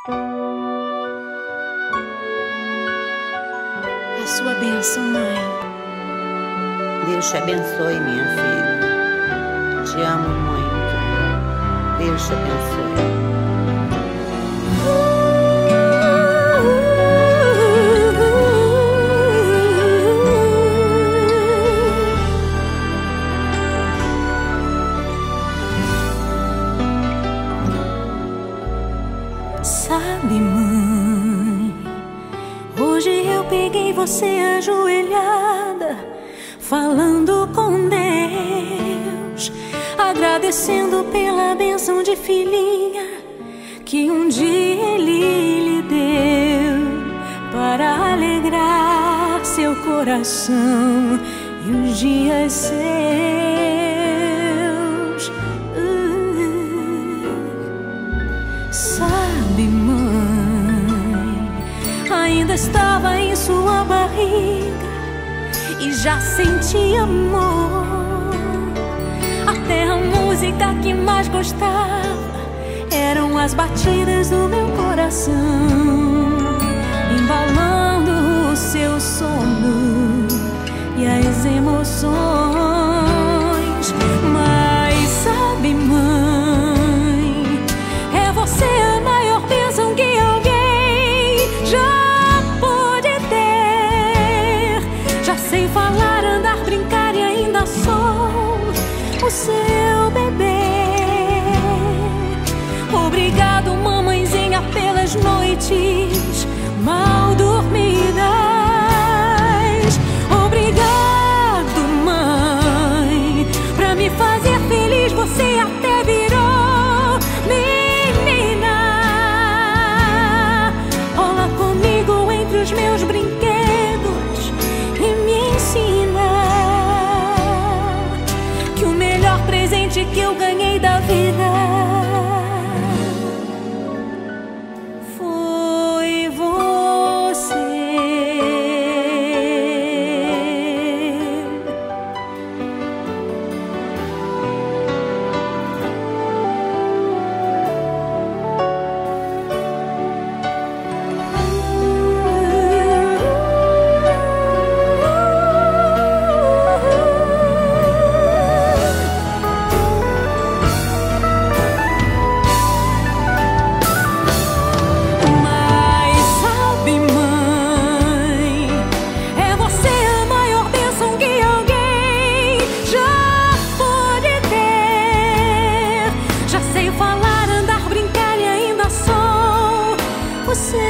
A sua bênção, mãe. Deus te abençoe, minha filha. Te amo muito. Deus te abençoe. Sabe, mãe, hoje eu peguei você ajoelhada, falando com Deus, agradecendo pela bênção de filhinha que um dia Ele lhe deu, para alegrar seu coração e os dias seus. Sabe, mãe, ainda estava em sua barriga e já sentia amor. Até a música que mais gostava eram as batidas do meu coração, embalando o seu sono e as emoções. Mas sabe, mãe, é você a maior bênção que alguém já pôde ter. Já sei falar, andar, brincar e ainda sou o seu bebê. Obrigado, mamãezinha, pelas noites mal dormidas. Obrigado, mãe, pra me fazer feliz. Você até virou menina. Rola comigo entre os meus brinquedos e me ensina que o melhor presente que eu ganhei da vida foi você. Você